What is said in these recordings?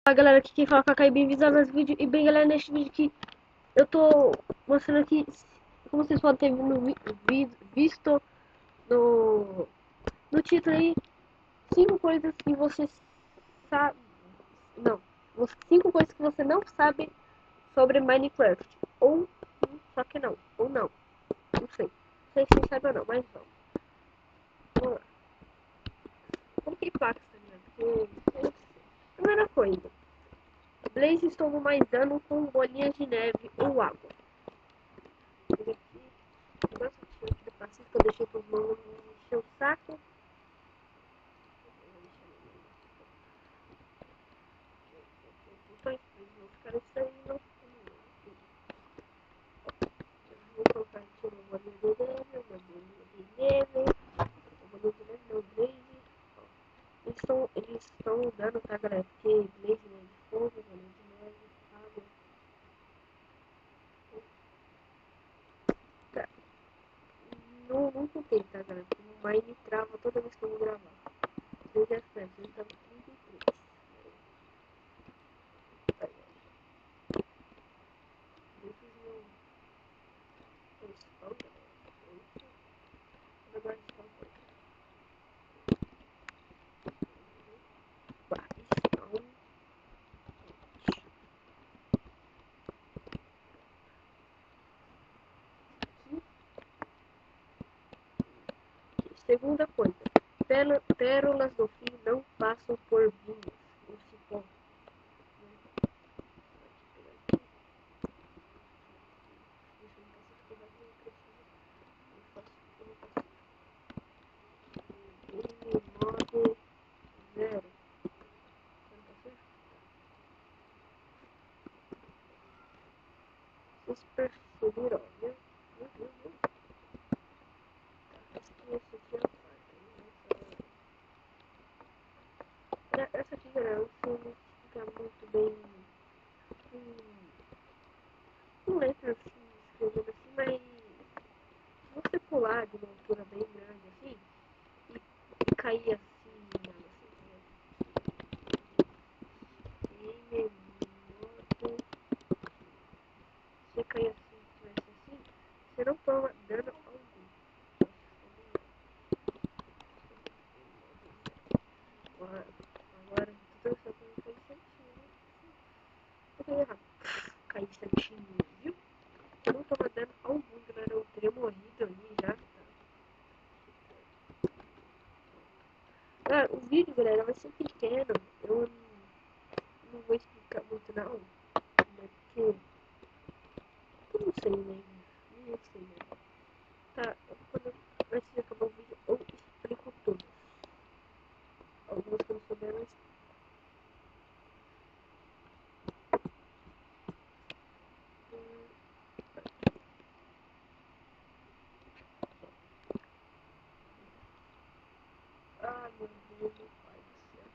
Fala galera, aqui quem fala é Kakai, bem-vindos a mais um vídeo. E bem galera, neste vídeo aqui eu tô mostrando aqui, como vocês podem ter visto no título aí, 5 coisas que você sabe, não, 5 coisas que você não sabe sobre Minecraft. Ou, só que não, ou não sei, não sei se você sabe ou não, mas vamos lá. Coloquei placas também, porque eu não sei. Primeira coisa, Blazes tomam mais dano com bolinhas de neve ou água. Aqui, agora só aqui do passinho que eu deixei pros mãos encher o saco. Não ficar isso aí, não. Vou colocar aqui uma bolinha de neve, uma bolinha de neve, uma bolinha de neve, não, blaze. Eles estão dando, tá galera? Porque blaze, né, de fogo, bolinha de neve, água. Tá. Não contei, tá galera? O Mine trava toda vez que eu vou gravar. 3 FPS, então 33. Segunda coisa, pérolas do fim não passam por vinhos ou cipó. Modo zero. Vocês perceberam, viu? Essa aqui é a parte. Essa aqui, galera, não fica muito bem. Não letra assim, escrevendo assim, mas se você pular de uma altura bem grande assim e cair assim, mano, assim, modo, você cair assim, você não toma dano algum. Agora, tudo isso aqui foi certinho, né? Eu tô errado. Cair certinho, viu? Eu não toma dano algum, galera. Eu teria morrido ali já. O vídeo, galera, vai ser pequeno. Eu não vou explicar muito, não. Né? Porque eu não sei, né? Não sei, né? Tá, quando antes de acabar o vídeo, eu explico tudo. Algumas que eu não souber, mas meu Deus, meu pai do céu.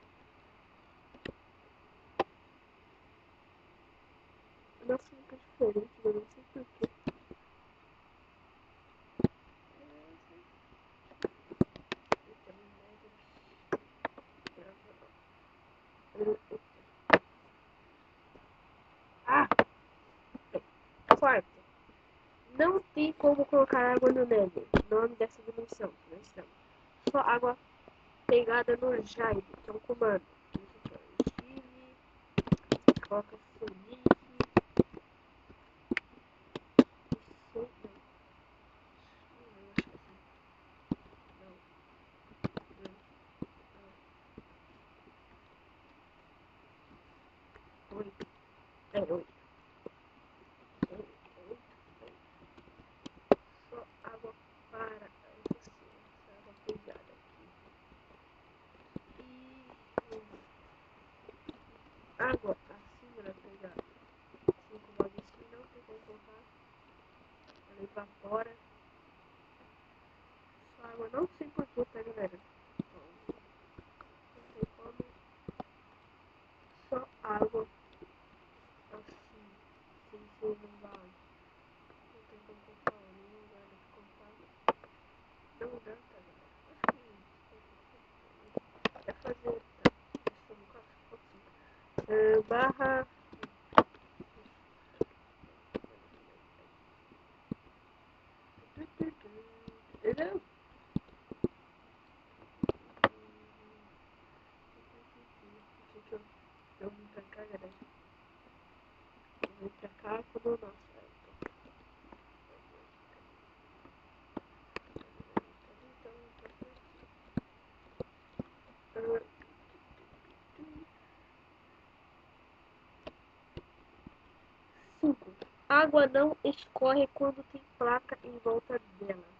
Nossa, fica diferente, eu não sei porquê. Ah, quarto. Não tem como colocar água no Nether. Nome dessa dimensão que nós estamos. Só água pegada no Jaibe, que é um comando. Isso aqui, coloca seu nick. Isso não. Não, acho que assim. Não. Não. Oi. É, oi. Só água para essa água pegada aqui. E água acima da pegada. Assim como assim, não tem como colocar. Ela evapora. Só água, não sei porquê, tá galera? Não tem como. Só água assim, sem ser no vaso. Não tem como colocar nenhum lugar dá pra colocar. Não dá, tá galera? Acho que é fazer. Tá, deixa eu colocar assim. barra. Entendeu? Eu vim pra cá, galera. Eu vim pra cá quando o nosso. Cinco. Água não escorre quando tem placa em volta dela.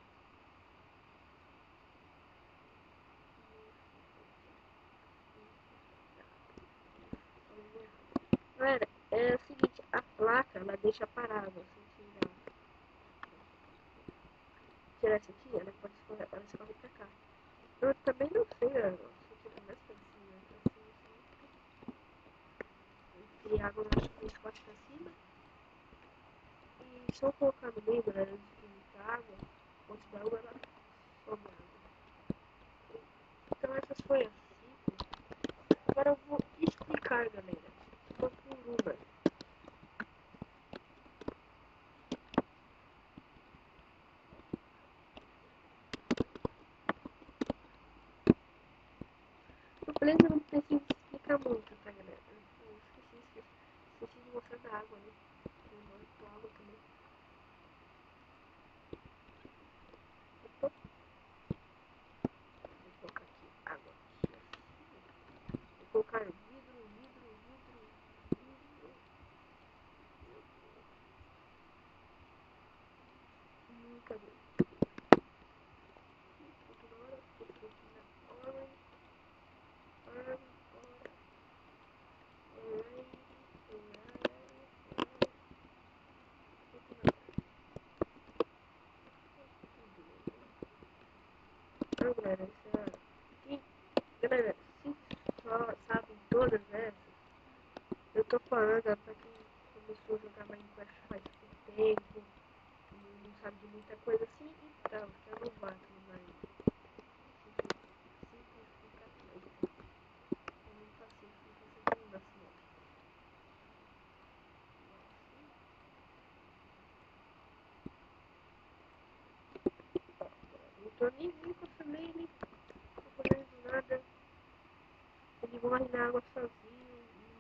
Galera, é o seguinte, a placa ela deixa parada. Se tirar essa aqui, ela pode escorrer, ela escorre pra cá. Eu também não sei, se tira mais pra cima, e a água escorre pra cima. E se eu colocar no meio, galera, de muita água, onde da água ela sobe água. Então essas foi as 5. Agora eu vou explicar, galera, uma por uma. Beleza, eu não preciso explicar muito, tá, galera? Eu esqueci de mostrar da água, né? Eu mostro água também. Opa. Vou colocar aqui água. Vou colocar vidro. Cadê? Então, galera, galera, se só sabem todas essas, eu tô falando pra quem começou a jogar Minecraft faz pouco tempo, não sabe de muita coisa assim, então, que é novato no Minecraft. Simplificação. Eu não passei simplificação na cidade. Não tô nem vivo também, né? Não tô fazendo nada. Ele morre na água sozinho,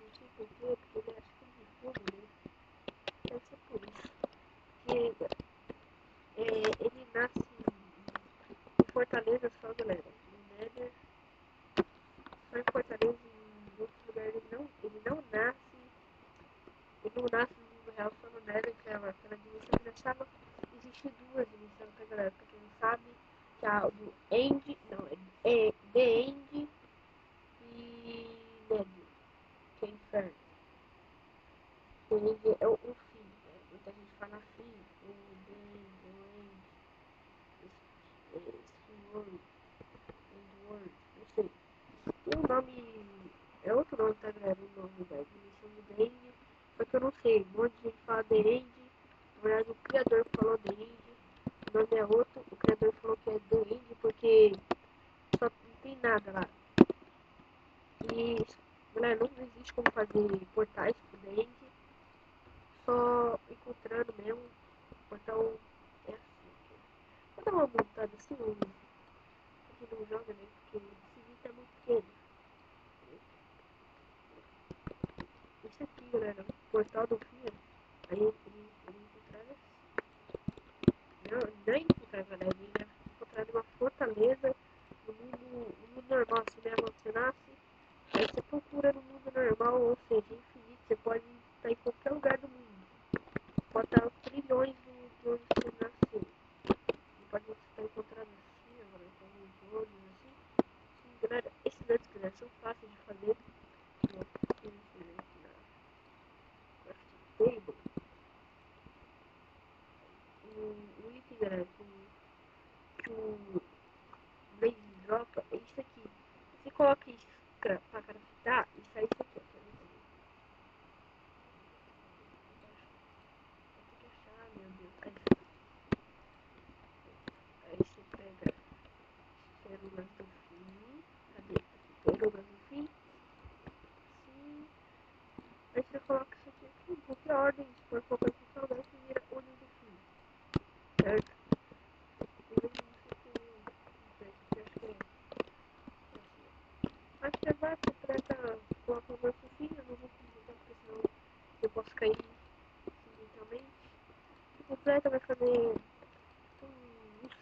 não sei porquê, porque ele acha que ele é fogo, né? Deve ser por isso. Porque ele nasce em Fortaleza só, galera. No Nether, só em Fortaleza, em outros lugares ele não nasce no mundo real, só no Nether, aquela dimensão que nós estava. Existe duas dimensões, tá, galera? Pra quem não sabe, que é a do End, não, é The End e Nether, que é inferno. The End é o fim, né? Muita gente fala fim, o The End, o End, Sword, Endward, não sei. Tem um nome, é outro nome, tá, galera? O nome da dimensão do The End, só que eu não sei. Um monte de gente fala The End, na verdade o criador falou The End, o nome é outro, o criador falou que é The End porque só não tem nada lá. E, galera, não existe como fazer portais pro The End, só encontrando mesmo. O portal é assim. Vou dar uma montada assim, que não joga, né? Porque esse vídeo é muito pequeno. Isso aqui, galera, o portal do fim, aí ele encontrar, não encontrar, galera, ele encontrar uma fortaleza no mundo normal, assim mesmo, você nasce, aí você procura no mundo normal, ou seja, infinito, você pode estar em qualquer lugar do mundo, pode estar trilhões de onde você nasceu, você pode estar encontrando assim, agora, com alguns olhos, assim, sim, galera, esses antes, galera, são fáceis de fazer, table, o item, galera, que o Blaze dropa é isso aqui. Você coloca isso pra craftar e sai isso aqui, ó, quer ver? Aí você coloca isso aqui em qualquer ordem, se for qualquer funcional, que vira olho do fim, certo? E não sei se acho que é assim. Aí você vai, completa, coloca o meu fofinho, eu não vou completar, porque senão eu posso cair acidentalmente. Completa, vai fazer um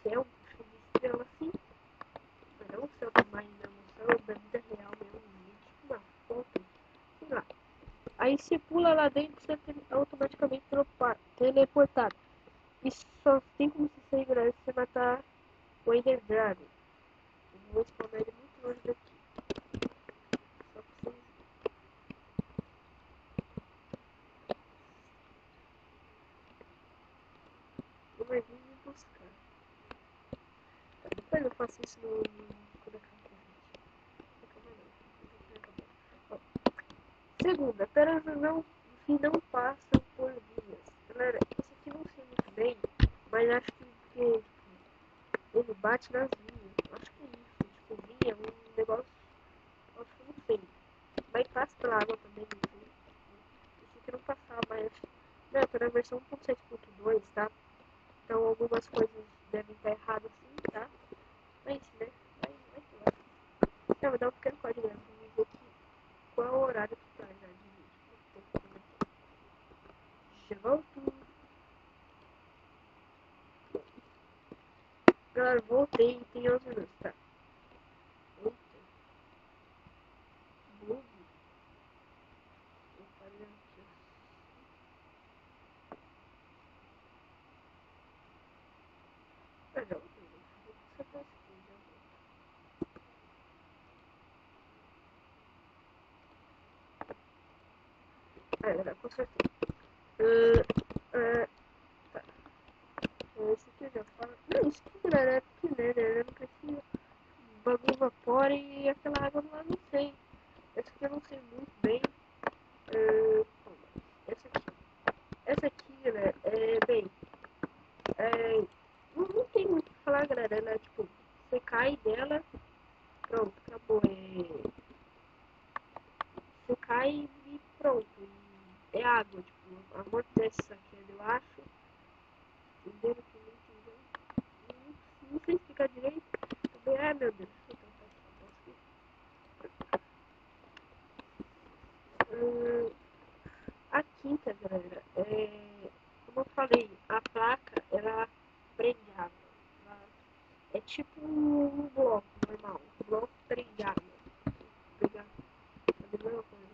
céu, puxa de estrela assim, mas não o céu da imagem, não, o céu da vida real mesmo, tipo uma foto, sei lá. Aí você pula lá dentro, você é automaticamente teleportado. E só tem como se segurar se você matar o Ender Dragon. Eu vou spawnar ele muito longe daqui. Só pra vocês. Eu vou vir me buscar. Tá, depois eu faço isso no quando acabar a gente. Ó, segunda, apenas não, que não passam por vias. Galera, esse aqui não sei muito bem, mas acho que porque ele bate nas linhas. Acho que é isso. Tipo, vinha um negócio. Acho que não sei. Mas passa pela água também. Assim. Esse aqui não passava, mas. Não, tô na versão 1.7.2, tá? Então algumas coisas devem estar erradas assim, tá? Mas, né? Vai que vai. Não, vou dar um pequeno código pra me dizer aqui qual é o horário que tá já de vídeo. Já volto. Galera, voltei e tem 11 minutos, tá? Eita. Bug. Vou fazer aqui, ó. Ah, não. Você faz aqui, já volto. Ah, era, com certeza. Tá. Esse aqui eu já falo. Não, isso aqui, galera, é porque, né, não precisa. O bagulho evapora e aquela água lá, não sei. Essa aqui eu não sei muito bem. Essa aqui. Essa aqui, galera, bem, não tem muito o que falar, galera. Ela é tipo, você cai dela, pronto, acabou. Você cai e pronto. E é água, tipo, amortece essa queda, eu acho. Entenderam que não entendeu? Não sei explicar direito. Também, meu Deus, deixa eu tentar aqui. A quinta, galera, como eu falei, a placa, ela prende água. Ela é tipo um bloco normal, um bloco prende água. Pegar, fazer a mesma coisa.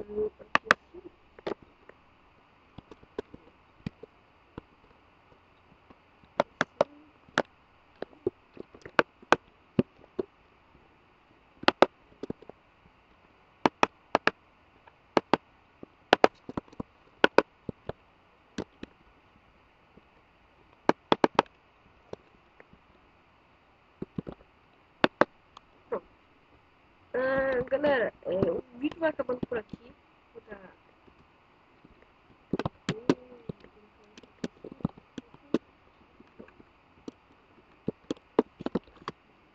Aqui assim. Pronto. Galera, o vídeo vai acabando por aqui. Vou dar...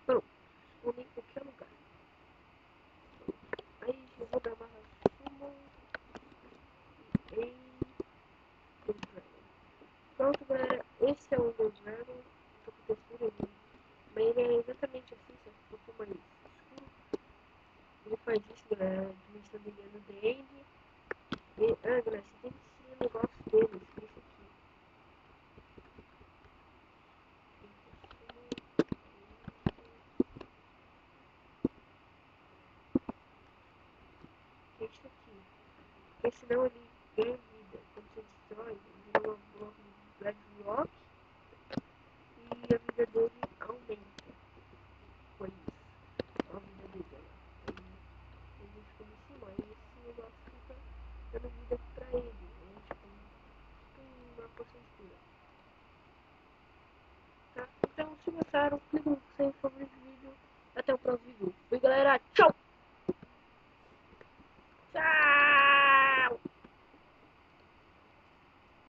Pronto, escolhi em qualquer lugar. Aí eu vou dar barra summon em Ghost Dragon. Pronto, galera, esse é o Ghost Dragon. Tô com textura ali. Mas ele é exatamente assim, só que um pouco mais escuro. Ele faz isso, galera, a dimensão dele é no The End. E, galera, você tem que esse negócio dele, esse aqui. Que é isso aqui. Porque senão ele ganha vida. Quando você destrói, ele vira uma Black Rock e a vida dele aumenta. Foi isso. A vida dele, ó. Aí a gente fica em cima, aí esse negócio fica dando vida pra ele. Né? Tipo uma poção de cura. Tá? Então, se gostaram, clique no favorito.